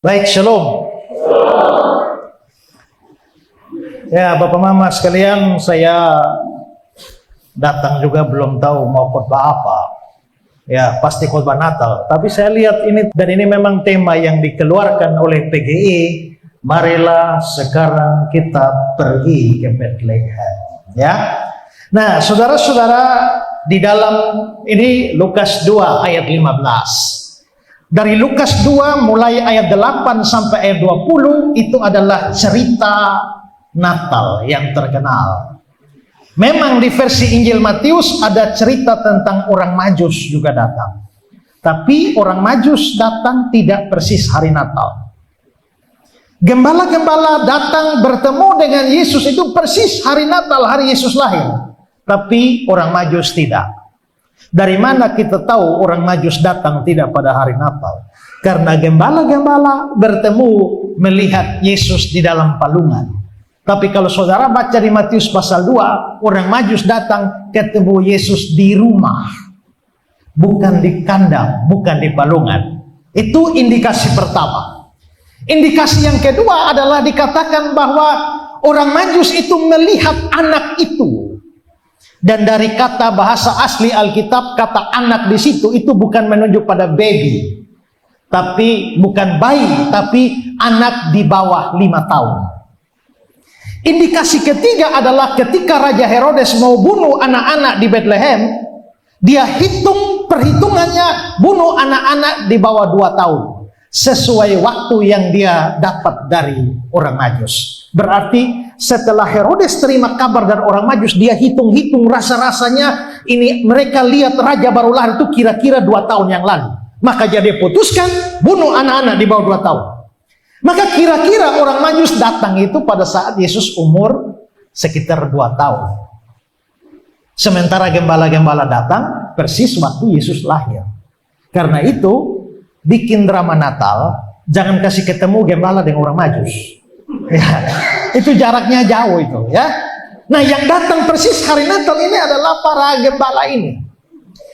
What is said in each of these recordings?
Baik, shalom. Ya, Bapak Mama sekalian, saya datang juga belum tahu mau khotbah apa. Ya, pasti khotbah Natal. Tapi saya lihat ini, dan ini memang tema yang dikeluarkan oleh PGI. Marilah sekarang kita pergi ke Bethlehem. Ya. Nah, saudara-saudara, di dalam ini Lukas 2 ayat 15. Dari Lukas 2 mulai ayat 8 sampai ayat 20 itu adalah cerita Natal yang terkenal. Memang di versi Injil Matius ada cerita tentang orang Majus juga datang. Tapi orang Majus datang tidak persis hari Natal. Gembala-gembala datang bertemu dengan Yesus itu persis hari Natal, hari Yesus lahir. Tapi orang Majus tidak. Dari mana kita tahu orang Majus datang tidak pada hari Natal? Karena gembala-gembala bertemu melihat Yesus di dalam palungan. Tapi kalau saudara baca di Matius pasal 2, orang Majus datang ketemu Yesus di rumah. Bukan di kandang, bukan di palungan. Itu indikasi pertama. Indikasi yang kedua adalah dikatakan bahwa orang Majus itu melihat anak itu. Dan dari kata bahasa asli Alkitab, kata anak di situ itu bukan menunjuk pada baby. Tapi bukan bayi, tapi anak di bawah 5 tahun. Indikasi ketiga adalah ketika Raja Herodes mau bunuh anak-anak di Bethlehem, dia hitung perhitungannya bunuh anak-anak di bawah 2 tahun. Sesuai waktu yang dia dapat dari orang Majus. Berarti setelah Herodes terima kabar dari orang Majus, dia hitung-hitung rasa-rasanya ini mereka lihat raja baru lahir itu kira-kira 2 tahun yang lalu. Maka dia putuskan bunuh anak-anak di bawah 2 tahun. Maka kira-kira orang Majus datang itu pada saat Yesus umur sekitar 2 tahun. Sementara gembala-gembala datang persis waktu Yesus lahir. Karena itu bikin drama Natal, jangan kasih ketemu gembala dengan orang Majus. Ya, itu jaraknya jauh itu, ya. Nah, yang datang persis hari Natal ini adalah para gembala ini.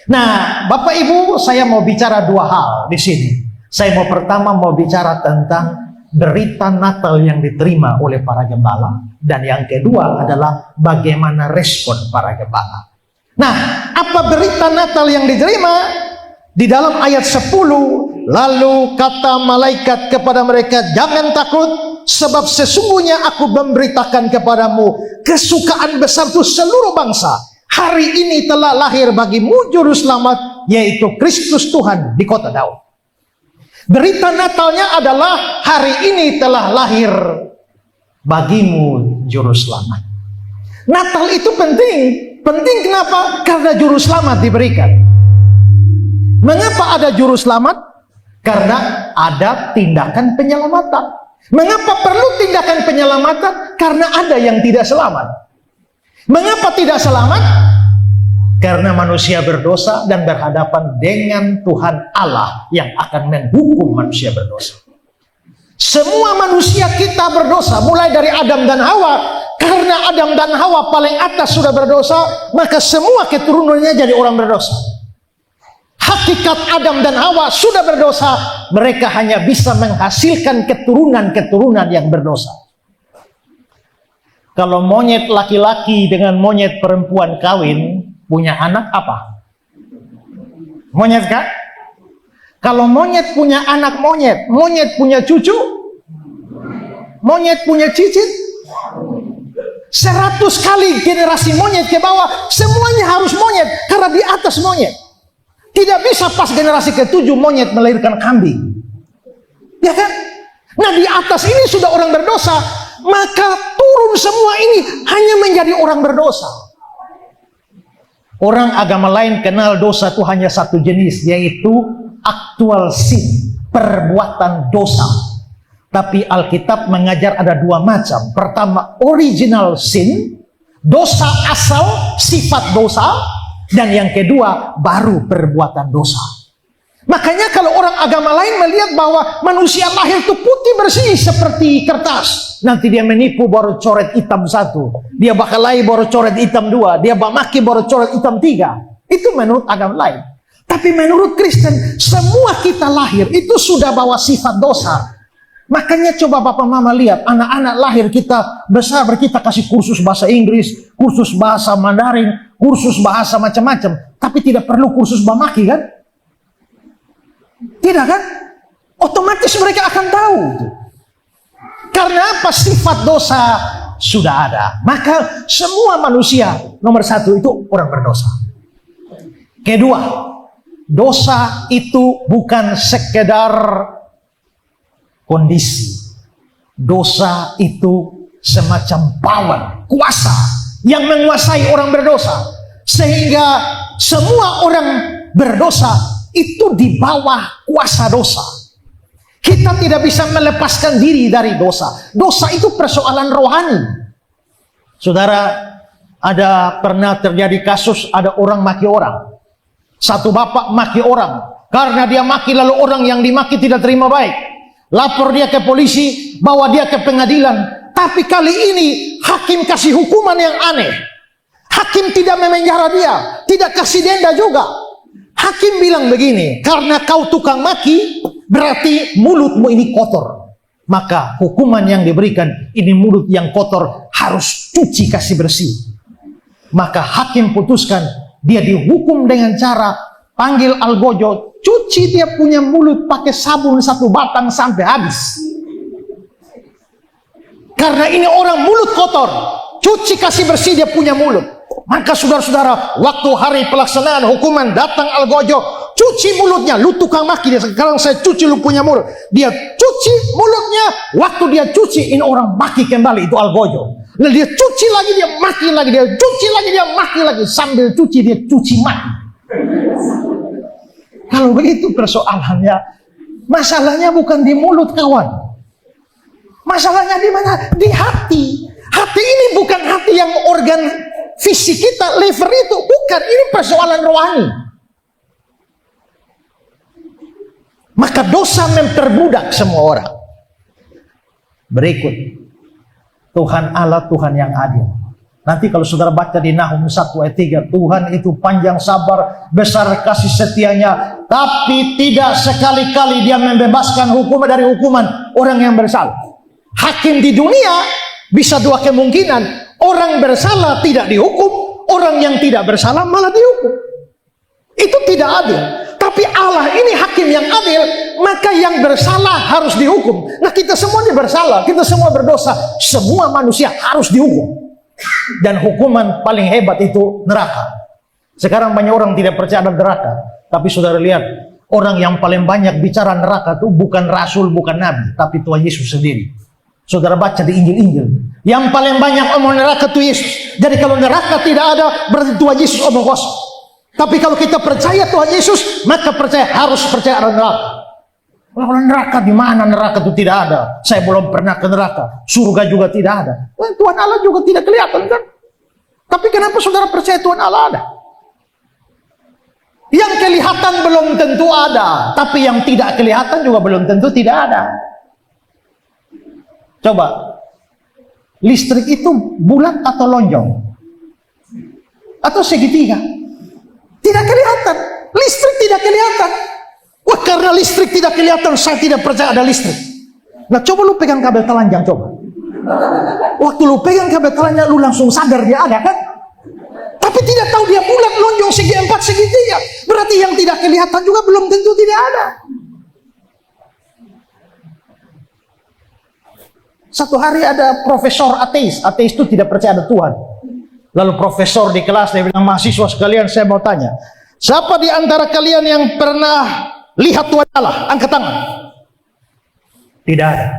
Nah, Bapak Ibu, saya mau bicara 2 hal di sini. Saya pertama mau bicara tentang berita Natal yang diterima oleh para gembala, dan yang kedua adalah bagaimana respon para gembala. Nah, apa berita Natal yang diterima? Di dalam ayat 10, lalu kata malaikat kepada mereka, jangan takut, sebab sesungguhnya aku memberitakan kepadamu kesukaan besar itu seluruh bangsa. Hari ini telah lahir bagimu juru selamat, yaitu Kristus Tuhan di kota Daud. Berita Natalnya adalah hari ini telah lahir bagimu juru selamat. Natal itu penting. Penting kenapa? Karena juru selamat diberikan. Mengapa ada juru selamat? Karena ada tindakan penyelamatan. Mengapa perlu tindakan penyelamatan? Karena ada yang tidak selamat. Mengapa tidak selamat? Karena manusia berdosa dan berhadapan dengan Tuhan Allah yang akan menghukum manusia berdosa. Semua manusia kita berdosa, mulai dari Adam dan Hawa. Karena Adam dan Hawa paling atas sudah berdosa, maka semua keturunannya jadi orang berdosa. Hakikat Adam dan Hawa sudah berdosa, mereka hanya bisa menghasilkan keturunan-keturunan yang berdosa. Kalau monyet laki-laki dengan monyet perempuan kawin, punya anak apa? Monyet kan? Kalau monyet punya anak monyet, monyet punya cucu, monyet punya cicit, 100 kali generasi monyet ke bawah, semuanya harus monyet, karena di atas monyet. Tidak bisa pas generasi ke-7 monyet melahirkan kambing. Ya kan? Nah, di atas ini sudah orang berdosa, maka turun semua ini hanya menjadi orang berdosa. Orang agama lain kenal dosa itu hanya satu jenis, yaitu actual sin, perbuatan dosa. Tapi Alkitab mengajar ada 2 macam. Pertama, original sin, dosa asal, sifat dosa. Dan yang kedua, baru perbuatan dosa. Makanya kalau orang agama lain melihat bahwa manusia lahir itu putih bersih seperti kertas, nanti dia menipu baru coret hitam 1, dia bakalahi baru coret hitam 2, dia bamaki baru coret hitam 3. Itu menurut agama lain. Tapi menurut Kristen, semua kita lahir itu sudah bawa sifat dosa. Makanya coba Bapak Mama lihat, anak-anak lahir kita besar, kita kasih kursus bahasa Inggris, kursus bahasa Mandarin, kursus bahasa macam-macam, tapi tidak perlu kursus Bamaki kan? Tidak kan? Otomatis mereka akan tahu. Karena apa? Sifat dosa sudah ada. Maka semua manusia nomor satu itu orang berdosa. Kedua, dosa itu bukan sekedar kondisi. Dosa itu semacam power, kuasa yang menguasai orang berdosa. Sehingga semua orang berdosa itu di bawah kuasa dosa. Kita tidak bisa melepaskan diri dari dosa. Dosa itu persoalan rohani. Saudara, ada pernah terjadi kasus ada orang maki orang. Satu bapak maki orang. Karena dia maki lalu orang yang dimaki tidak terima baik. Lapor dia ke polisi, bawa dia ke pengadilan. Tapi kali ini hakim kasih hukuman yang aneh. Hakim tidak memenjara dia, tidak kasih denda juga. Hakim bilang begini, karena kau tukang maki, berarti mulutmu ini kotor. Maka hukuman yang diberikan, ini mulut yang kotor, harus cuci kasih bersih. Maka hakim putuskan, dia dihukum dengan cara panggil algojo, cuci dia punya mulut pakai sabun 1 batang sampai habis. Karena ini orang mulut kotor, cuci kasih bersih dia punya mulut. Maka saudara-saudara, waktu hari pelaksanaan hukuman datang algojo, cuci mulutnya, lu tukang maki dia, sekarang saya cuci lu punya mulut. Dia cuci mulutnya, waktu dia cuci, ini orang maki kembali, itu algojo. Lalu dia cuci lagi, dia maki lagi, dia cuci lagi, dia maki lagi, sambil cuci dia cuci maki. Kalau begitu persoalannya, masalahnya bukan di mulut kawan. Masalahnya di mana? Di hati. Hati ini bukan hati yang organ fisik kita, liver itu. Bukan, ini persoalan rohani. Maka dosa memperbudak semua orang. Berikut. Tuhan Allah, Tuhan yang adil. Nanti kalau saudara baca di Nahum 1 ayat 3, Tuhan itu panjang sabar, besar kasih setianya, tapi tidak sekali-kali dia membebaskan hukuman dari hukuman orang yang bersalah. Hakim di dunia bisa 2 kemungkinan, orang bersalah tidak dihukum, orang yang tidak bersalah malah dihukum. Itu tidak adil. Tapi Allah ini hakim yang adil, maka yang bersalah harus dihukum. Nah, kita semua ini bersalah, kita semua berdosa, semua manusia harus dihukum. Dan hukuman paling hebat itu neraka. Sekarang banyak orang tidak percaya ada neraka, tapi saudara lihat, orang yang paling banyak bicara neraka itu bukan rasul, bukan nabi, tapi Tuhan Yesus sendiri. Saudara baca di Injil-Injil, yang paling banyak omong neraka itu Yesus. Jadi kalau neraka tidak ada, berarti Tuhan Yesus omong kosong. Tapi kalau kita percaya Tuhan Yesus, maka harus percaya ada neraka. Kalau neraka di mana? Neraka itu tidak ada. Saya belum pernah ke neraka. Surga juga tidak ada. Tuhan Allah juga tidak kelihatan kan? Tapi kenapa saudara percaya Tuhan Allah ada? Yang kelihatan belum tentu ada, tapi yang tidak kelihatan juga belum tentu tidak ada. Coba, listrik itu bulat atau lonjong? Atau segitiga? Tidak kelihatan. Listrik tidak kelihatan. Wah, karena listrik tidak kelihatan, saya tidak percaya ada listrik. Nah, coba lu pegang kabel telanjang, coba. Waktu lu pegang kabel telanjang, lu langsung sadar dia ada, kan? Tapi tidak tahu dia bulat, lonjong, segi 4, segitiga. Berarti yang tidak kelihatan juga belum tentu tidak ada. Satu hari ada profesor ateis. Ateis itu tidak percaya ada Tuhan. Lalu profesor di kelas, dia bilang, mahasiswa sekalian, saya mau tanya. Siapa di antara kalian yang pernah lihat Tuhan Allah? Angkat tangan. Tidak ada.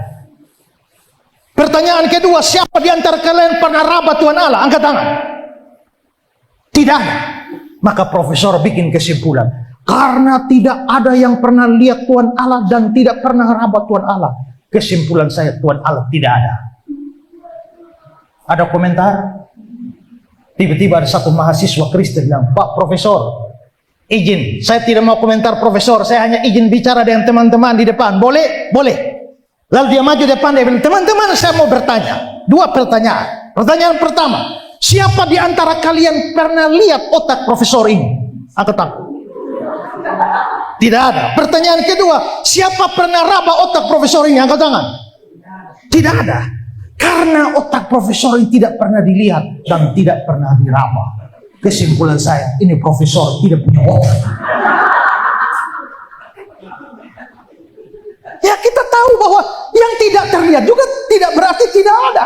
Pertanyaan kedua, siapa di antara kalian pernah raba Tuhan Allah? Angkat tangan. Tidak ada. Maka profesor bikin kesimpulan, karena tidak ada yang pernah lihat Tuhan Allah dan tidak pernah raba Tuhan Allah, kesimpulan saya, Tuhan Allah tidak ada. Ada komentar? Tiba-tiba ada satu mahasiswa Kristen bilang, Pak Profesor, izin, saya tidak mau komentar Profesor, saya hanya izin bicara dengan teman-teman di depan. Boleh? Boleh. Lalu dia maju depan, dia bilang, teman-teman saya mau bertanya. 2 pertanyaan. Pertanyaan pertama, siapa di antara kalian pernah lihat otak Profesor ini? Angkat tangan. Tidak ada. Pertanyaan kedua, siapa pernah raba otak profesor ini? Angkat tangan. Tidak ada. Karena otak profesor ini tidak pernah dilihat dan tidak pernah diraba. Kesimpulan saya, ini profesor tidak punya otak. Ya, kita tahu bahwa yang tidak terlihat juga tidak berarti tidak ada.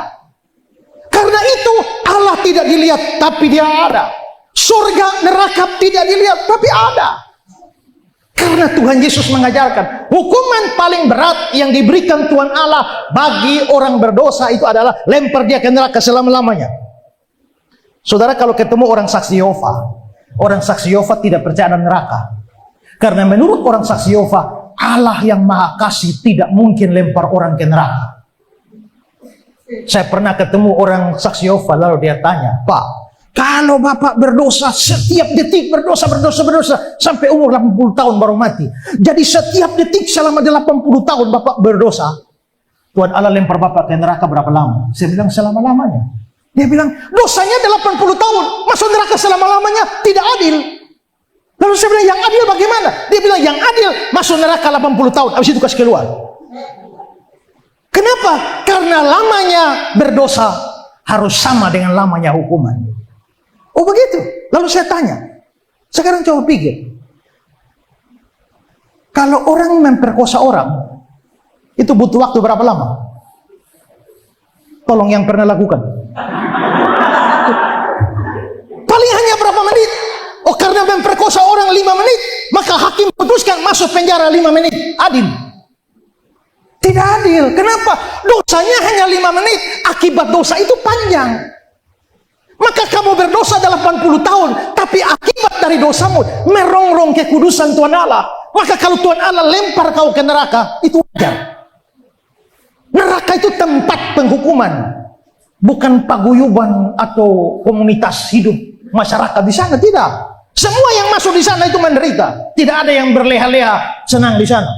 Karena itu Allah tidak dilihat tapi dia ada. Surga neraka tidak dilihat tapi ada. Karena Tuhan Yesus mengajarkan hukuman paling berat yang diberikan Tuhan Allah bagi orang berdosa itu adalah lempar dia ke neraka selama-lamanya. Saudara, kalau ketemu orang saksi Yehova tidak percaya ada neraka. Karena menurut orang saksi Yehova, Allah yang Maha Kasih tidak mungkin lempar orang ke neraka. Saya pernah ketemu orang saksi Yehova, lalu dia tanya, Pak, kalau Bapak berdosa, setiap detik berdosa, sampai umur 80 tahun baru mati. Jadi setiap detik selama 80 tahun Bapak berdosa, Tuhan Allah lempar Bapak ke neraka berapa lama? Saya bilang selama-lamanya. Dia bilang, dosanya 80 tahun, masuk neraka selama-lamanya, tidak adil. Lalu saya bilang, yang adil bagaimana? Dia bilang, yang adil masuk neraka 80 tahun, habis itu kasih keluar. Kenapa? Karena lamanya berdosa harus sama dengan lamanya hukuman. Oh begitu? Lalu saya tanya, sekarang coba pikir. Kalau orang memperkosa orang, itu butuh waktu berapa lama? Tolong yang pernah lakukan. Paling hanya berapa menit? Oh, karena memperkosa orang 5 menit, maka hakim putuskan masuk penjara 5 menit. Adil? Tidak adil. Kenapa? Dosanya hanya 5 menit, akibat dosa itu panjang. Maka kamu berdosa 80 tahun, tapi akibat dari dosamu merongrong kekudusan Tuhan Allah. Maka kalau Tuhan Allah lempar kau ke neraka, itu wajar. Neraka itu tempat penghukuman, bukan paguyuban atau komunitas hidup masyarakat di sana. Tidak. Semua yang masuk di sana itu menderita. Tidak ada yang berleha-leha senang di sana.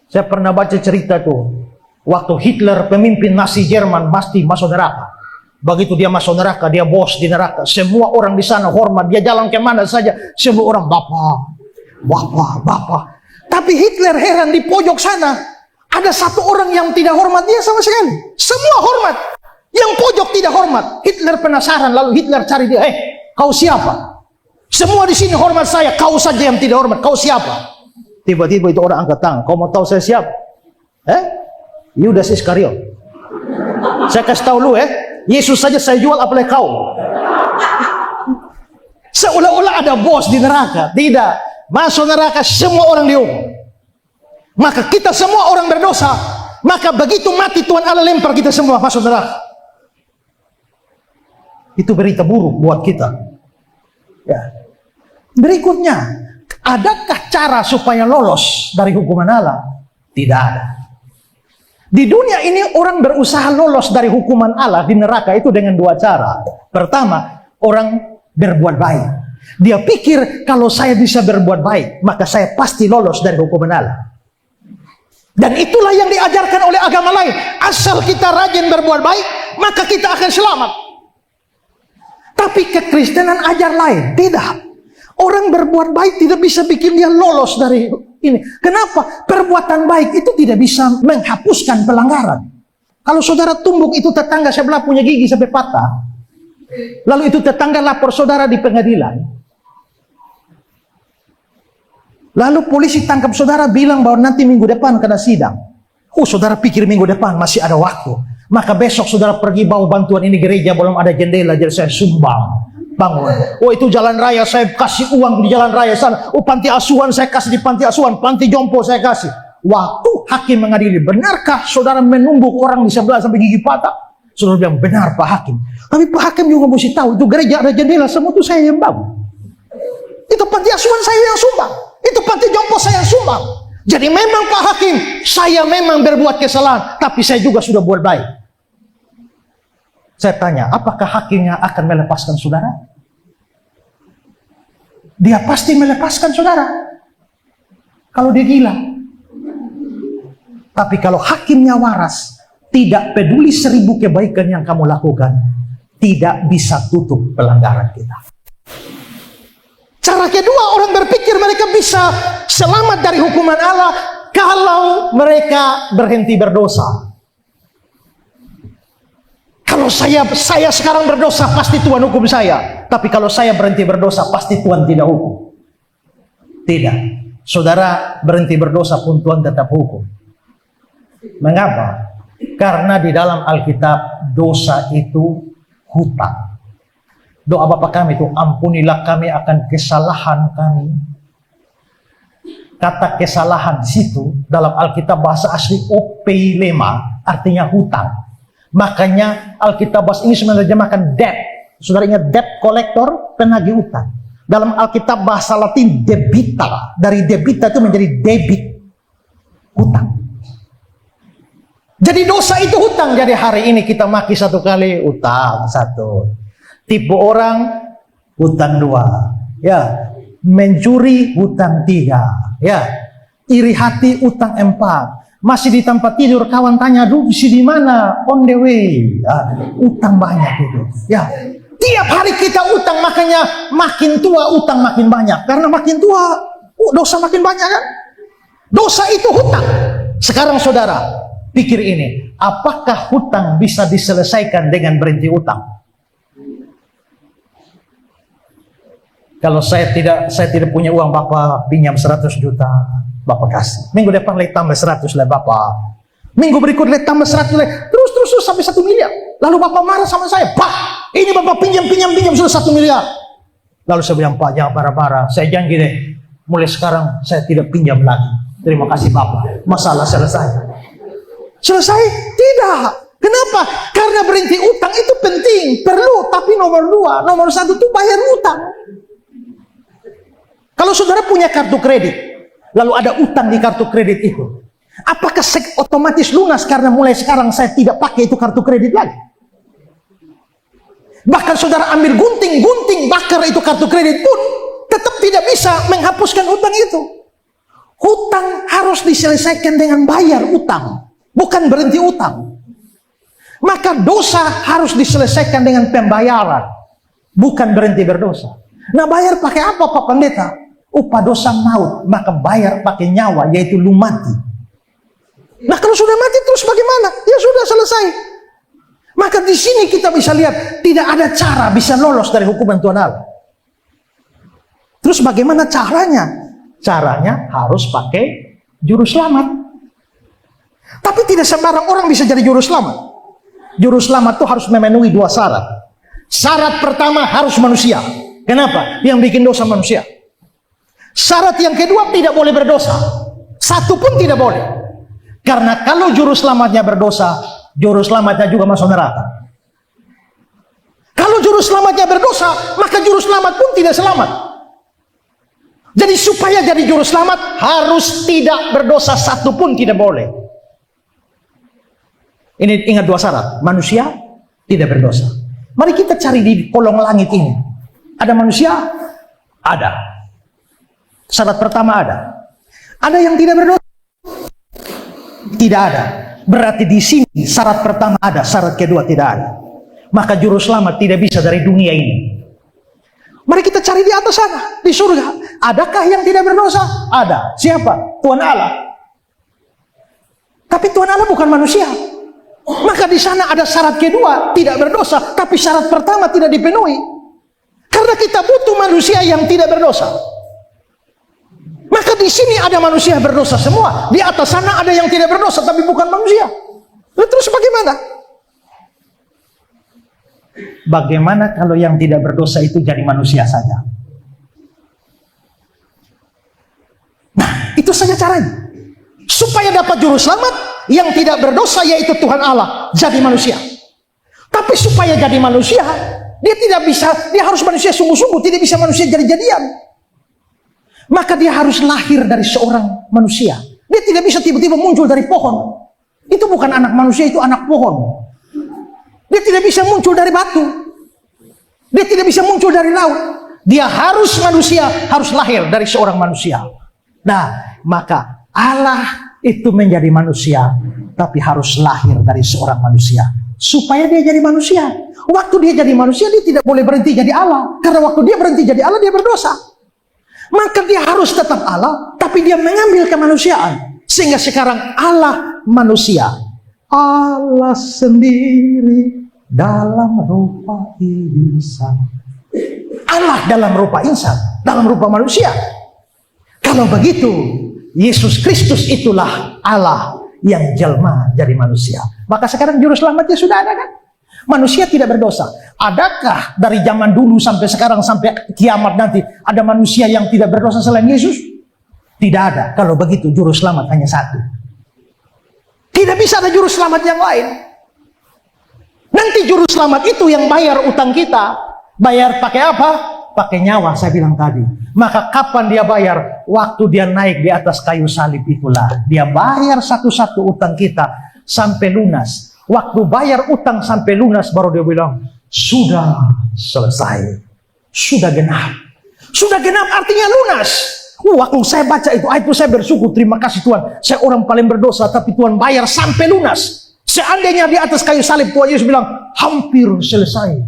Saya pernah baca cerita tuh, waktu Hitler pemimpin Nazi Jerman pasti masuk neraka. Begitu dia masuk neraka, dia bos di neraka. Semua orang di sana hormat. Dia jalan kemana saja, semua orang Bapak. Tapi Hitler heran, di pojok sana ada satu orang yang tidak hormat dia sama sekali. Semua hormat. Yang pojok tidak hormat. Hitler penasaran, lalu Hitler cari dia. Kau siapa? Semua di sini hormat saya, kau saja yang tidak hormat. Kau siapa? Tiba-tiba itu orang angkat tangan. Kau mau tahu saya siapa? Yudas Iskariot. Saya kasih tahu lu Yesus saja saya jual, apalagi kau. Seolah-olah ada bos di neraka. Tidak. Masuk neraka semua orang dihukum. Maka kita semua orang berdosa. Maka begitu mati Tuhan Allah lempar kita semua masuk neraka. Itu berita buruk buat kita. Ya. Berikutnya, adakah cara supaya lolos dari hukuman Allah? Tidak ada. Di dunia ini orang berusaha lolos dari hukuman Allah di neraka itu dengan 2 cara. Pertama, orang berbuat baik. Dia pikir kalau saya bisa berbuat baik, maka saya pasti lolos dari hukuman Allah. Dan itulah yang diajarkan oleh agama lain. Asal kita rajin berbuat baik, maka kita akan selamat. Tapi kekristenan ajar lain. Tidak. Orang berbuat baik tidak bisa bikin dia lolos dari ini. Kenapa? Perbuatan baik itu tidak bisa menghapuskan pelanggaran. Kalau saudara tumbuk itu tetangga sebelah punya gigi sampai patah, lalu itu tetangga lapor saudara di pengadilan, lalu polisi tangkap saudara bilang bahwa nanti minggu depan kena sidang. Saudara pikir minggu depan masih ada waktu. Maka besok saudara pergi bawa bantuan, ini gereja belum ada jendela, jadi saya sumbang. Bangun. Itu jalan raya saya kasih uang di jalan raya sana. Panti asuhan saya kasih di panti asuhan, panti jompo saya kasih. Waktu hakim mengadili, benarkah saudara menumbuk orang di sebelah sampai gigi patah? Saudara bilang, benar Pak Hakim. Tapi Pak Hakim juga mesti tahu, itu gereja ada jendela, semua itu saya yang bangun. Itu panti asuhan saya yang sumbang. Itu panti jompo saya yang sumbang. Jadi memang Pak Hakim, saya memang berbuat kesalahan, tapi saya juga sudah buat baik. Saya tanya, apakah hakimnya akan melepaskan saudara? Dia pasti melepaskan saudara. Kalau dia gila. Tapi kalau hakimnya waras, tidak peduli 1000 kebaikan yang kamu lakukan, tidak bisa tutup pelanggaran kita. Cara kedua, orang berpikir mereka bisa selamat dari hukuman Allah kalau mereka berhenti berdosa. Kalau saya sekarang berdosa, pasti Tuhan hukum saya. Tapi kalau saya berhenti berdosa, pasti Tuhan tidak hukum. Tidak. Saudara berhenti berdosa pun Tuhan tetap hukum. Mengapa? Karena di dalam Alkitab dosa itu hutang. Doa Bapa kami itu, ampunilah kami akan kesalahan kami. Kata kesalahan di situ dalam Alkitab bahasa asli opeilema, artinya hutang. Makanya Alkitab bahasa Inggris menerjemahkan debt. Saudara ingat debt collector, penagih hutang. Dalam Alkitab bahasa Latin debita, dari debita itu menjadi debit, hutang. Jadi dosa itu hutang. Jadi hari ini kita maki satu kali, hutang satu. Tipu orang, hutang 2. Ya, mencuri, hutang 3. Ya, iri hati, hutang 4. Masih di tempat tidur, kawan tanya, aduh di mana? On the way. Ya, hutang banyak itu. Ya, tiap hari kita hutang, makanya makin tua hutang makin banyak. Karena makin tua, dosa makin banyak kan? Dosa itu hutang. Sekarang saudara, pikir ini, apakah hutang bisa diselesaikan dengan berhenti hutang? Kalau saya tidak punya uang, Bapak pinjam 100 juta, Bapak kasih. Minggu depan lagi tambah 100 lah Bapak. Minggu berikut lagi tambah 100 lah. Terus sampai 1 miliar. Lalu Bapak marah sama saya, Pak, ini Bapak pinjam sudah 1 miliar. Lalu saya bilang, Pak, jangan marah-marah. Saya janji deh, mulai sekarang saya tidak pinjam lagi. Terima kasih Bapak. Masalah selesai. Selesai? Tidak. Kenapa? Karena berhenti utang itu penting, perlu. Tapi nomor 2, nomor 1 itu bayar utang. Kalau saudara punya kartu kredit, lalu ada utang di kartu kredit itu, apakah otomatis lunas karena mulai sekarang saya tidak pakai itu kartu kredit lagi? Bahkan saudara ambil gunting bakar itu kartu kredit pun tetap tidak bisa menghapuskan utang itu. Hutang harus diselesaikan dengan bayar utang, bukan berhenti utang. Maka dosa harus diselesaikan dengan pembayaran, bukan berhenti berdosa. Nah, bayar pakai apa Pak Pendeta? Upah dosa maut, maka bayar pakai nyawa, yaitu lu mati. Nah, kalau sudah mati terus bagaimana? Ya sudah, selesai. Maka di sini kita bisa lihat tidak ada cara bisa lolos dari hukuman Tuhan Allah. Terus bagaimana caranya? Caranya harus pakai juru selamat. Tapi tidak sembarang orang bisa jadi juru selamat. Juru selamat itu harus memenuhi 2 syarat. Syarat pertama harus manusia. Kenapa? Yang bikin dosa manusia. Syarat yang kedua tidak boleh berdosa. Satu pun tidak boleh. Karena kalau juru selamatnya berdosa, juru selamatnya juga masuk neraka. Kalau juru selamatnya berdosa, maka juru selamat pun tidak selamat. Jadi supaya jadi juru selamat harus tidak berdosa, satu pun tidak boleh. Ini ingat 2 syarat. Manusia tidak berdosa. Mari kita cari di kolong langit ini. Ada manusia? Ada. Syarat pertama ada. Ada yang tidak berdosa? Tidak ada. Berarti di sini syarat pertama ada, syarat kedua tidak ada. Maka juru selamat tidak bisa dari dunia ini. Mari kita cari di atas sana, di surga. Adakah yang tidak berdosa? Ada. Siapa? Tuhan Allah. Tapi Tuhan Allah bukan manusia. Maka di sana ada syarat kedua, tidak berdosa. Tapi syarat pertama tidak dipenuhi. Karena kita butuh manusia yang tidak berdosa. Maka di sini ada manusia berdosa semua. Di atas sana ada yang tidak berdosa tapi bukan manusia. Lalu terus bagaimana? Bagaimana kalau yang tidak berdosa itu jadi manusia saja? Nah, itu saja caranya. Supaya dapat juru selamat, yang tidak berdosa yaitu Tuhan Allah jadi manusia. Tapi supaya jadi manusia, dia tidak bisa, dia harus manusia sungguh-sungguh, tidak bisa manusia jadi-jadian. Maka dia harus lahir dari seorang manusia. Dia tidak bisa tiba-tiba muncul dari pohon. Itu bukan anak manusia, itu anak pohon. Dia tidak bisa muncul dari batu. Dia tidak bisa muncul dari laut. Dia harus manusia, harus lahir dari seorang manusia. Nah, maka Allah itu menjadi manusia, tapi harus lahir dari seorang manusia. Supaya dia jadi manusia. Waktu dia jadi manusia, dia tidak boleh berhenti jadi Allah. Karena waktu dia berhenti jadi Allah, dia berdosa. maka dia harus tetap Allah, tapi dia mengambil kemanusiaan. Sehingga sekarang Allah manusia. Allah sendiri dalam rupa insan. Allah dalam rupa insan, dalam rupa manusia. Kalau begitu, Yesus Kristus itulah Allah yang jelma jadi manusia. Maka sekarang juru selamatnya sudah ada kan? Manusia tidak berdosa. Adakah dari zaman dulu sampai sekarang sampai kiamat nanti ada manusia yang tidak berdosa selain Yesus? Tidak ada. Kalau begitu juru selamat hanya satu. Tidak bisa ada juru selamat yang lain. Nanti juru selamat itu yang bayar utang kita. Bayar pakai apa? Pakai nyawa, saya bilang tadi. Maka kapan dia bayar? Waktu dia naik di atas kayu salib itulah. Dia bayar satu-satu utang kita sampai lunas. Waktu bayar utang sampai lunas baru dia bilang, sudah selesai. Sudah genap. Sudah genap artinya lunas. Waktu saya baca itu ayat itu saya bersyukur, terima kasih Tuhan. Saya orang paling berdosa tapi Tuhan bayar sampai lunas. Seandainya di atas kayu salib Tuhan Yesus bilang, hampir selesai.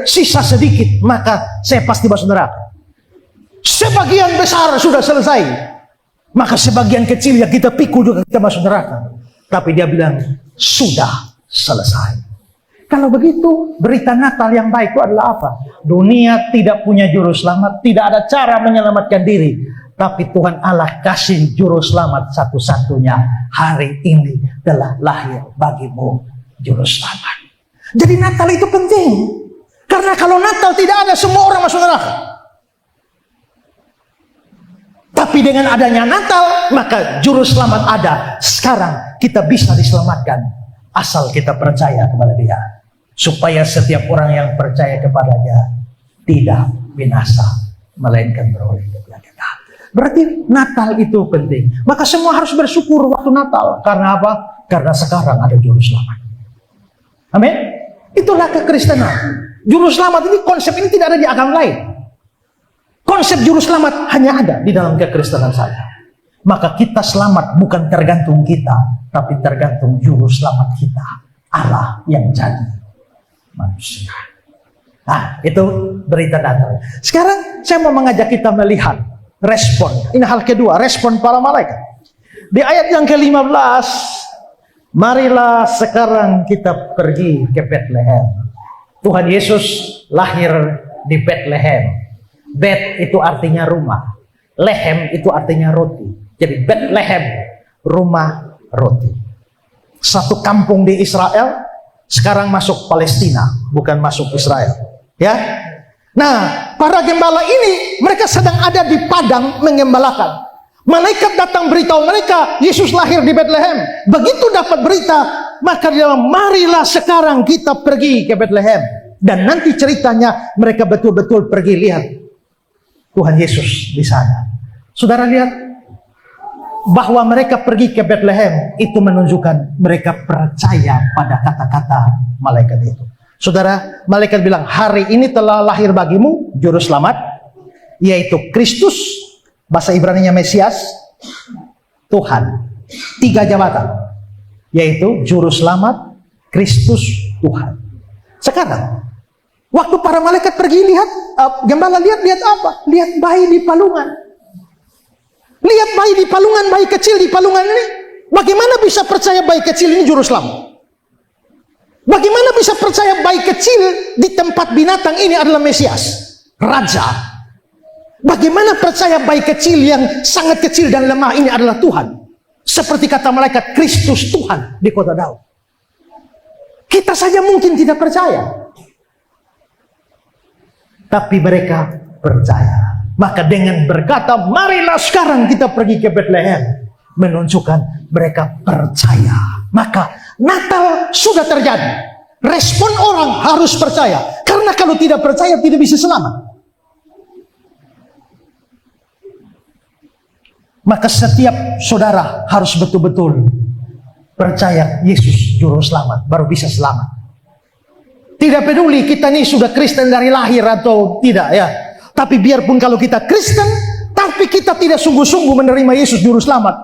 Sisa sedikit, maka saya pasti masuk neraka. Sebagian besar sudah selesai, maka sebagian kecil yang kita pikul juga kita masuk neraka. Tapi dia bilang, sudah selesai. Kalau begitu, berita Natal yang baik itu adalah apa? Dunia tidak punya juru selamat, tidak ada cara menyelamatkan diri. Tapi Tuhan Allah kasih juru selamat satu-satunya. Hari ini telah lahir bagimu juru selamat. Jadi Natal itu penting. Karena kalau Natal tidak ada, semua orang masuk neraka. Tapi dengan adanya Natal, maka juru selamat ada. Sekarang kita bisa diselamatkan. Asal kita percaya kepada dia. Supaya setiap orang yang percaya kepadanya tidak binasa, melainkan beroleh kehidupan kekal. Berarti Natal itu penting. Maka semua harus bersyukur waktu Natal. Karena apa? Karena sekarang ada juru selamat. Amin. Itulah kekristenan. Juru selamat ini, konsep ini tidak ada di agama lain. Konsep juru selamat hanya ada di dalam kekristenan saja. Maka kita selamat bukan tergantung kita, tapi tergantung juru selamat kita, Allah yang jadi manusia. Nah, itu berita Natal. Sekarang saya mau mengajak kita melihat respon. Ini hal kedua, respon para malaikat. Di ayat yang ke-15, marilah sekarang kita pergi ke Bethlehem. Tuhan Yesus lahir di Bethlehem. Bet itu artinya rumah. Lehem itu artinya roti. Jadi Bethlehem, rumah roti. Satu kampung di Israel, sekarang masuk Palestina, bukan masuk Israel. Ya. Nah, para gembala ini, mereka sedang ada di padang mengembalakan. Malaikat datang beritahu mereka, Yesus lahir di Bethlehem. Begitu dapat berita, maka dia bilang, marilah sekarang kita pergi ke Bethlehem. Dan nanti ceritanya mereka betul-betul pergi lihat Tuhan Yesus di sana. Saudara lihat bahwa mereka pergi ke Bethlehem itu menunjukkan mereka percaya pada kata-kata malaikat itu. Saudara, malaikat bilang, hari ini telah lahir bagimu juru selamat, yaitu Kristus, bahasa Ibrani-nya Mesias, Tuhan. 3 jabatan, yaitu juru selamat, Kristus, Tuhan. Sekarang waktu para malaikat pergi lihat, gembala lihat apa? Lihat bayi di palungan. Lihat bayi di palungan, bayi kecil di palungan ini. Bagaimana bisa percaya bayi kecil ini juru selamat? Bagaimana bisa percaya bayi kecil di tempat binatang ini adalah Mesias, Raja? Bagaimana percaya bayi kecil yang sangat kecil dan lemah ini adalah Tuhan? Seperti kata malaikat, Kristus Tuhan di kota Daud. Kita saja mungkin tidak percaya. Tapi mereka percaya. Maka dengan berkata, marilah sekarang kita pergi ke Bethlehem, menunjukkan mereka percaya. Maka Natal sudah terjadi. Respon orang harus percaya. Karena kalau tidak percaya tidak bisa selamat. Maka setiap saudara harus betul-betul percaya Yesus juru selamat, baru bisa selamat. Tidak peduli kita ini sudah Kristen dari lahir atau tidak ya. Tapi biarpun kalau kita Kristen, tapi kita tidak sungguh-sungguh menerima Yesus juru selamat,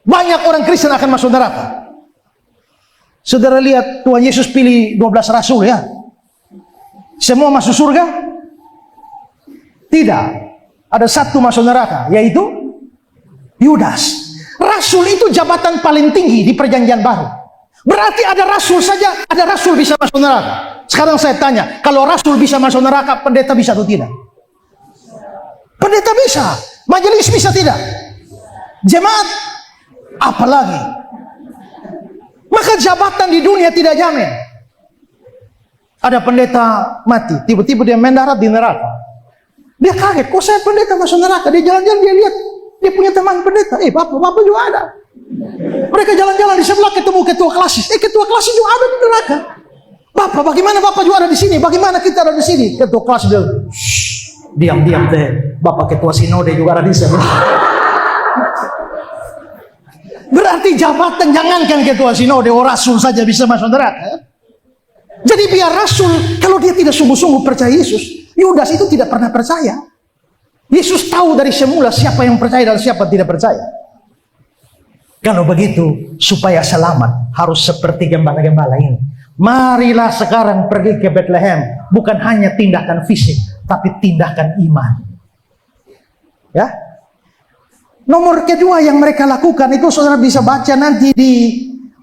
banyak orang Kristen akan masuk neraka. Saudara lihat Tuhan Yesus pilih 12 rasul ya. Semua masuk surga? Tidak. Ada satu masuk neraka, yaitu Yudas. Rasul itu jabatan paling tinggi di perjanjian baru. Berarti ada rasul saja, ada rasul bisa masuk neraka. Sekarang saya tanya, kalau rasul bisa masuk neraka, pendeta bisa atau tidak? Pendeta bisa. Majelis bisa tidak? Jemaat, apalagi. Maka jabatan di dunia tidak jamin. Ada pendeta mati, tiba-tiba dia mendarat di neraka. Dia kaget, kok saya pendeta masuk neraka? Dia jalan-jalan, dia lihat, dia punya teman pendeta. Bapak juga ada. Mereka jalan-jalan di sebelah ketemu ketua klasis. Ketua klasis juga ada di neraka. Bapak, bagaimana Bapak juga ada di sini? Bagaimana kita ada di sini? Ketua klasis dia, diam-diam deh. Bapak ketua sinode juga ada di sebelah. Berarti jabatan, jangankan ketua sinode, rasul saja bisa masuk neraka. Jadi biar rasul, kalau dia tidak sungguh-sungguh percaya Yesus, Yudas itu tidak pernah percaya. Yesus tahu dari semula siapa yang percaya dan siapa tidak percaya. Kalau begitu, supaya selamat, harus seperti gembala-gembala ini. Marilah sekarang pergi ke Bethlehem. Bukan hanya tindakan fisik, tapi tindakan iman. Ya. Nomor kedua yang mereka lakukan itu saudara bisa baca nanti di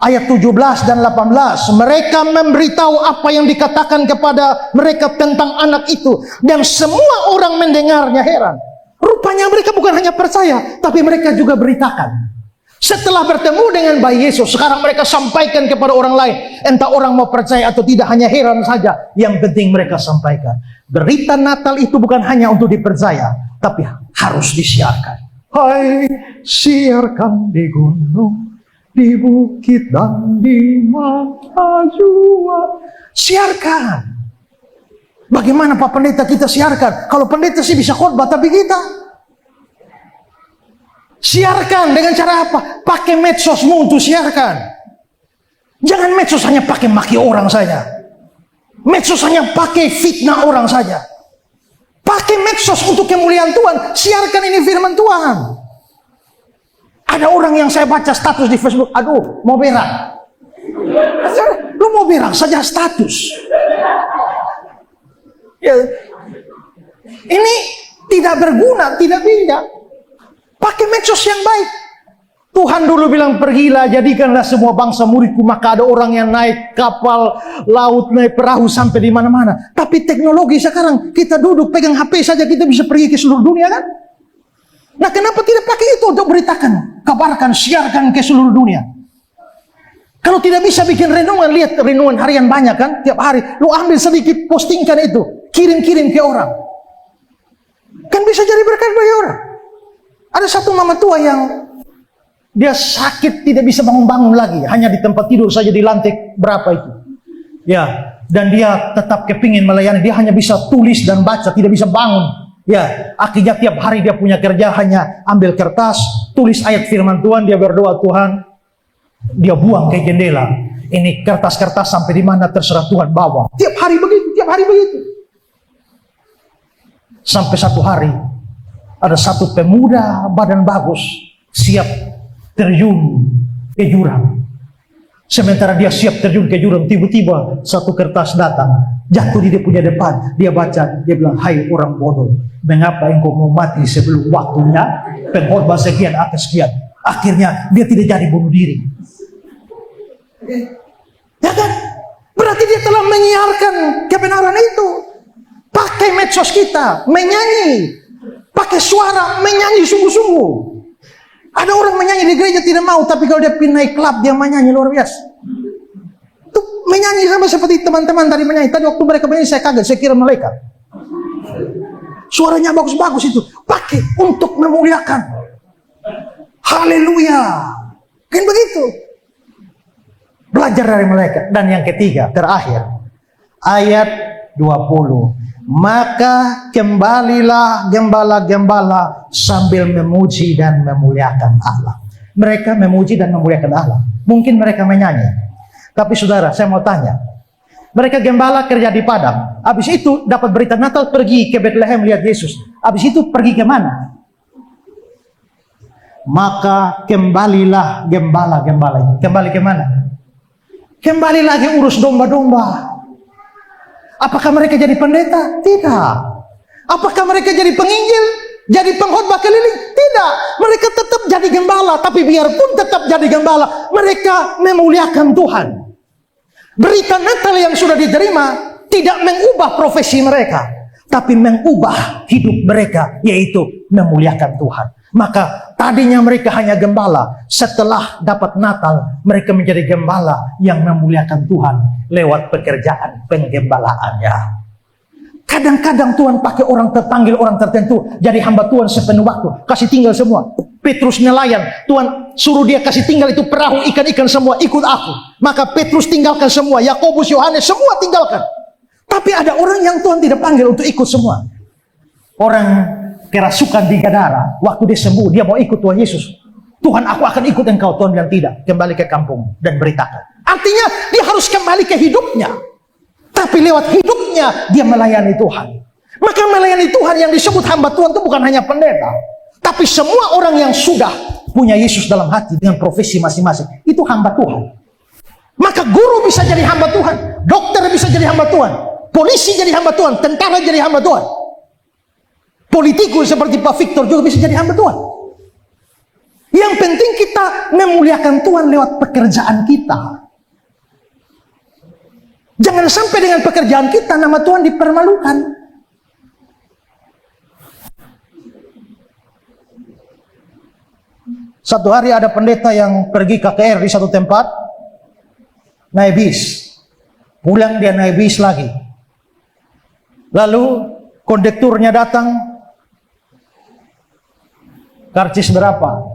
ayat 17 dan 18. Mereka memberitahu apa yang dikatakan kepada mereka tentang anak itu. Dan semua orang mendengarnya heran. Rupanya mereka bukan hanya percaya, tapi mereka juga beritakan. Setelah bertemu dengan bayi Yesus, sekarang mereka sampaikan kepada orang lain. Entah orang mau percaya atau tidak, hanya heran saja. Yang penting mereka sampaikan. Berita Natal itu bukan hanya untuk dipercaya, tapi harus disiarkan. Hai, siarkan di gunung, di bukit dan di mata jua. Siarkan. Bagaimana Pak Pendeta kita siarkan? Kalau pendeta sih bisa khotbah, tapi kita siarkan dengan cara apa? Pakai medsosmu untuk siarkan. Jangan medsos hanya pakai maki orang saja. Medsos hanya pakai fitnah orang saja. Pakai medsos untuk kemuliaan Tuhan. Siarkan ini firman Tuhan. Ada orang yang saya baca status di Facebook, aduh, mau berak. Lu mau berak saja status. Ya. Ini tidak berguna, tidak bijak. Pakai medsos yang baik. Tuhan dulu bilang, pergilah, jadikanlah semua bangsa muridku. Maka ada orang yang naik kapal laut, naik perahu sampai di mana-mana. Tapi teknologi sekarang, kita duduk pegang HP saja, kita bisa pergi ke seluruh dunia kan? Nah, kenapa tidak pakai itu untuk beritakan, kabarkan, siarkan ke seluruh dunia? Kalau tidak bisa bikin renungan, lihat renungan harian banyak kan, tiap hari. Lu ambil sedikit, postingkan itu, kirim-kirim ke orang. Kan bisa jadi berkat bagi orang. Ada satu mama tua yang dia sakit, tidak bisa bangun-bangun lagi, hanya di tempat tidur saja di lantai berapa itu. Ya, dan dia tetap kepingin melayani, dia hanya bisa tulis dan baca, tidak bisa bangun. Ya, akhirnya tiap hari dia punya kerja hanya ambil kertas, tulis ayat firman Tuhan, dia berdoa, Tuhan, dia buang ke jendela. Ini kertas-kertas sampai di mana terserah Tuhan bawa. Tiap hari begitu, tiap hari begitu. Sampai satu hari ada satu pemuda badan bagus siap terjun ke jurang. Sementara dia siap terjun ke jurang, tiba-tiba satu kertas datang, jatuh di dia punya depan. Dia baca, dia bilang, hai orang bodoh, mengapa engkau mau mati sebelum waktunya? Pengkhotbah sekian atas sekian. Akhirnya dia tidak jadi bunuh diri. Ya kan? Berarti dia telah menyiarkan kebenaran itu. Pakai medsos kita, menyanyi, pakai suara, menyanyi sungguh-sungguh. Ada orang menyanyi di gereja tidak mau, tapi kalau dia pindah klub, dia menyanyi luar biasa. Itu menyanyi sama seperti teman-teman tadi menyanyi. Tadi waktu mereka menyanyi, saya kaget, saya kira malaikat. Suaranya bagus-bagus itu. Pakai untuk memuliakan. Haleluya. Kan begitu. Belajar dari malaikat. Dan yang ketiga, terakhir. Ayat 20. Maka kembalilah gembala-gembala sambil memuji dan memuliakan Allah. Mereka memuji dan memuliakan Allah. Mungkin mereka menyanyi. Tapi saudara, saya mau tanya. Mereka gembala kerja di padang. Habis itu dapat berita Natal, pergi ke Bethlehem lihat Yesus. Habis itu pergi ke mana? Maka kembalilah gembala-gembala. Kembali ke mana? Kembali lagi urus domba-domba. Apakah mereka jadi pendeta? Tidak. Apakah mereka jadi penginjil? Jadi pengkhotbah keliling? Tidak. Mereka tetap jadi gembala. Tapi biarpun tetap jadi gembala, mereka memuliakan Tuhan. Berita Natal yang sudah diterima tidak mengubah profesi mereka, tapi mengubah hidup mereka, yaitu memuliakan Tuhan. Maka tadinya mereka hanya gembala. Setelah dapat Natal, mereka menjadi gembala yang memuliakan Tuhan lewat pekerjaan penggembalaannya. Kadang-kadang Tuhan pakai orang terpanggil, orang tertentu jadi hamba Tuhan sepenuh waktu. Kasih tinggal semua. Petrus nelayan, Tuhan suruh dia kasih tinggal itu perahu, ikan-ikan semua, ikut aku. Maka Petrus tinggalkan semua, Yakobus, Yohanes, semua tinggalkan. Tapi ada orang yang Tuhan tidak panggil untuk ikut semua. Orang kerasukan di Gadara, waktu dia sembuh, dia mau ikut Tuhan Yesus. Tuhan, aku akan ikut engkau. Tuhan bilang tidak, kembali ke kampung dan beritakan. Artinya dia harus kembali ke hidupnya. Tapi lewat hidupnya dia melayani Tuhan. Maka melayani Tuhan yang disebut hamba Tuhan itu bukan hanya pendeta, tapi semua orang yang sudah punya Yesus dalam hati dengan profesi masing-masing, itu hamba Tuhan. Maka guru bisa jadi hamba Tuhan, dokter bisa jadi hamba Tuhan, polisi jadi hamba Tuhan, tentara jadi hamba Tuhan, politikus seperti Pak Victor juga bisa jadi hamba Tuhan. Yang penting kita memuliakan Tuhan lewat pekerjaan kita. Jangan sampai dengan pekerjaan kita nama Tuhan dipermalukan. Satu hari ada pendeta yang pergi KKR di satu tempat, naik bis. Pulang dia naik bis lagi. Lalu kondekturnya datang, karcis berapa?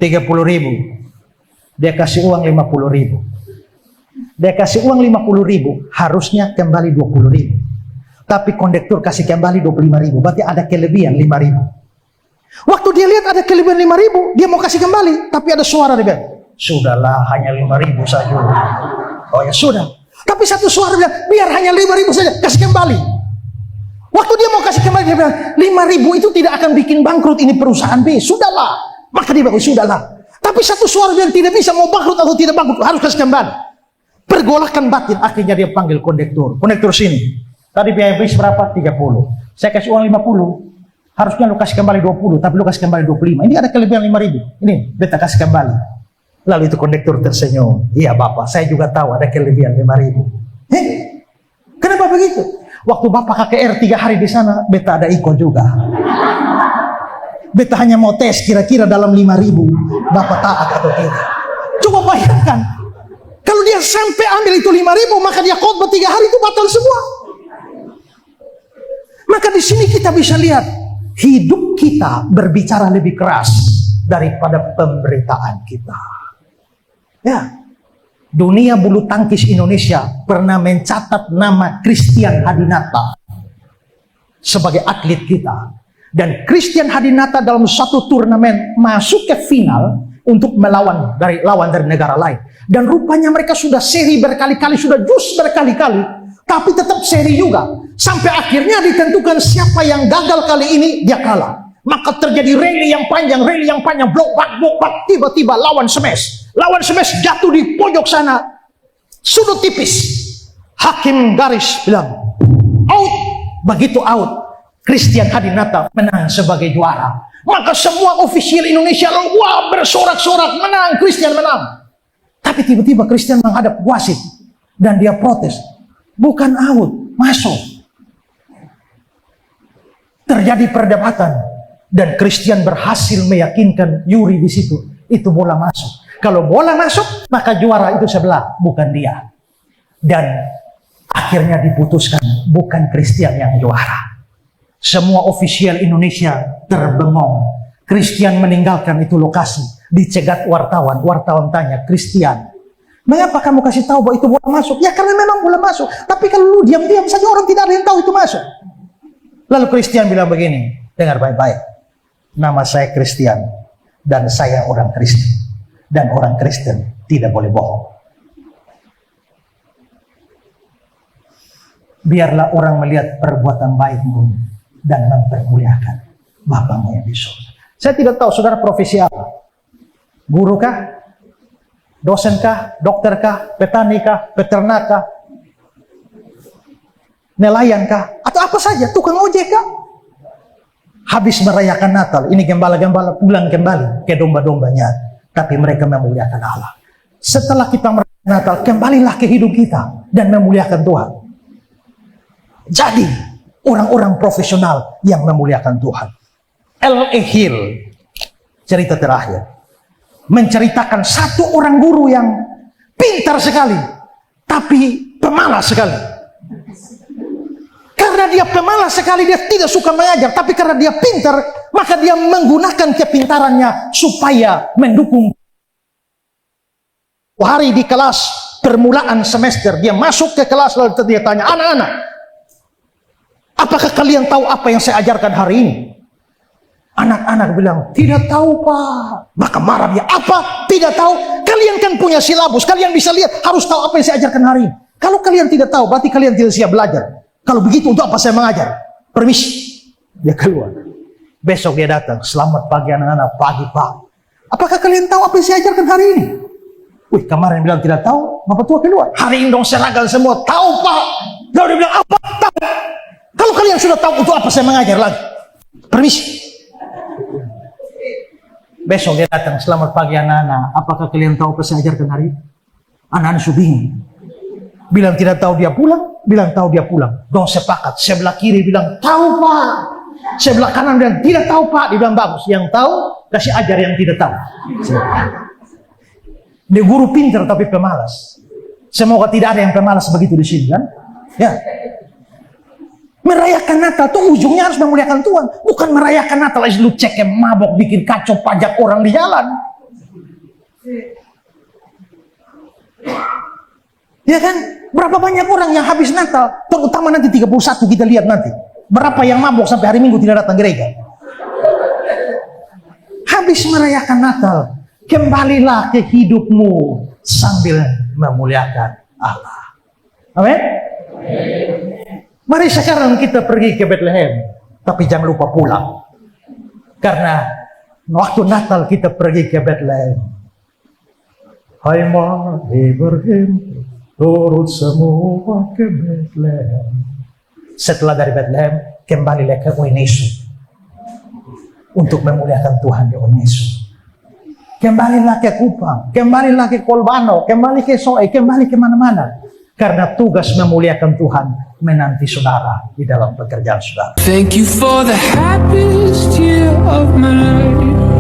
30.000. Dia kasih uang 50.000. Dia kasih uang 50.000, harusnya kembali 20.000. Tapi kondektur kasih kembali 25.000, berarti ada kelebihan 5.000. Waktu dia lihat ada kelebihan 5.000, dia mau kasih kembali, tapi ada suara dia bilang, sudahlah, hanya 5.000 saja. Oh ya sudah. Tapi satu suara bilang, biar hanya 5.000 saja, kasih kembali. Waktu dia mau kasih kembali, dia bilang, 5.000 itu tidak akan bikin bangkrut ini perusahaan B. Sudahlah. Maka dia bilang, sudahlah. Tapi satu suara bilang tidak bisa, mau bangkrut atau tidak bangkrut, harus kasih kembali. Pergolakan batin, akhirnya dia panggil kondektur. Kondektur sini. Tadi biaya bis berapa? 30. Saya kasih uang 50. Harusnya lu kasih kembali 20, tapi lu kasih kembali 25. Ini ada kelebihan 5.000. Ini, beta kasih kembali. Lalu itu kondektur tersenyum. Iya Bapak, saya juga tahu ada kelebihan 5.000. Kenapa begitu? Waktu Bapak KKR 3 hari di sana, beta ada iko juga. Beta hanya mau tes kira-kira dalam 5.000 Bapak taat atau tidak. Coba bayangkan. Kalau dia sampai ambil itu 5.000, maka dia khotbah 3 hari itu batal semua. Maka di sini kita bisa lihat hidup kita berbicara lebih keras daripada pemberitaan kita. Ya, dunia bulu tangkis Indonesia pernah mencatat nama Christian Hadinata sebagai atlet kita. Dan Christian Hadinata dalam satu turnamen masuk ke final untuk melawan dari negara lain. Dan rupanya mereka sudah seri berkali-kali, sudah jus berkali-kali, tapi tetap seri juga. Sampai akhirnya ditentukan siapa yang gagal kali ini, dia kalah. Maka terjadi rally yang panjang, blok bak, tiba-tiba lawan smash. Lawan smash jatuh di pojok sana, sudut tipis. Hakim garis bilang, out. Begitu out, Christian Hadinata menang sebagai juara. Maka semua ofisial Indonesia wah bersorak-sorak, menang, Christian menang. Tapi tiba-tiba Christian menghadap wasit dan dia protes. Bukan out, masuk. Terjadi perdebatan dan Christian berhasil meyakinkan Yuri di situ. Itu bola masuk. Kalau bola masuk, maka juara itu sebelah, bukan dia. Dan akhirnya diputuskan bukan Christian yang juara. Semua ofisial Indonesia terbengong. Christian meninggalkan itu lokasi, dicegat wartawan. Wartawan tanya, Christian, mengapa kamu kasih tahu bahwa itu bola masuk? Ya karena memang bola masuk. Tapi kalau lu diam-diam saja orang tidak ada yang tahu itu masuk. Lalu Christian bilang begini, dengar baik-baik. Nama saya Christian dan saya orang Kristen. Dan orang Kristen tidak boleh bohong. Biarlah orang melihat perbuatan baikmu dan mempermuliakan Bapamu yang di surga. Saya tidak tahu saudara profesi apa. Guru kah? Dosen kah? Dokter kah? Petani kah? Peternak kah? nelayan kah? Atau apa saja, tukang ojek kah? Habis merayakan Natal, ini gembala-gembala pulang kembali ke domba-dombanya. Tapi mereka memuliakan Allah. Setelah kita merayakan Natal, kembalilah ke hidup kita dan memuliakan Tuhan. Jadi, orang-orang profesional yang memuliakan Tuhan. L.A. Hill, cerita terakhir, menceritakan satu orang guru yang pintar sekali, tapi pemalas sekali. Karena dia pemalas sekali, dia tidak suka mengajar. Tapi karena dia pintar, maka dia menggunakan kepintarannya supaya mendukung. Hari di kelas permulaan semester, dia masuk ke kelas lalu dia tanya, anak-anak, apakah kalian tahu apa yang saya ajarkan hari ini? Anak-anak bilang, tidak tahu Pak. Maka marah dia, apa? Tidak tahu? Kalian kan punya silabus, kalian bisa lihat, harus tahu apa yang saya ajarkan hari ini. Kalau kalian tidak tahu, berarti kalian tidak siap belajar. Kalau begitu, untuk apa saya mengajar? Permisi. Dia keluar. Besok dia datang, selamat pagi anak-anak, pagi Pak. Apakah kalian tahu apa yang saya ajarkan hari ini? Wih, kemarin bilang tidak tahu, Bapak tua keluar. Hari ini dong seragam semua, tahu Pak. Lalu dia bilang, apa? Tahu. Kalau kalian sudah tahu, untuk apa saya mengajar lagi? Permisi. Besok dia datang, selamat pagi anak-anak, apakah kalian tahu apa saya ajarkan hari ini? Anak-anak sudah bingung. Bilang tidak tahu dia pulang, bilang tahu dia pulang. Dong sepakat, sebelah kiri bilang, tahu Pak. Sebelah kanan bilang, tidak tahu Pak. Dia bilang, bagus, yang tahu, kasih ajar yang tidak tahu. Dia guru pintar tapi pemalas. Semoga tidak ada yang pemalas begitu di sini kan? Ya. Merayakan Natal tuh ujungnya harus memuliakan Tuhan. Bukan merayakan Natal lu cek mabok, bikin kacau, pajak orang di jalan. Ya kan? Berapa banyak orang yang habis Natal, terutama nanti 31 kita lihat nanti. Berapa yang mabok sampai hari Minggu tidak datang gereja. Habis merayakan Natal, kembalilah ke hidupmu sambil memuliakan Allah. Amin. Mari sekarang kita pergi ke Bethlehem, tapi jangan lupa pulang. Karena waktu Natal kita pergi ke Bethlehem. Hai mari berhenti, turut semua ke Bethlehem. Setelah dari Bethlehem, kembalilah ke Oinesu untuk memuliakan Tuhan di Oinesu. Kembalilah ke Kupang, kembalilah ke Kolbano, kembali ke Soe, kembali ke mana-mana. Karena tugas memuliakan Tuhan menanti saudara di dalam pekerjaan saudara. Thank you for the happiest year of my life.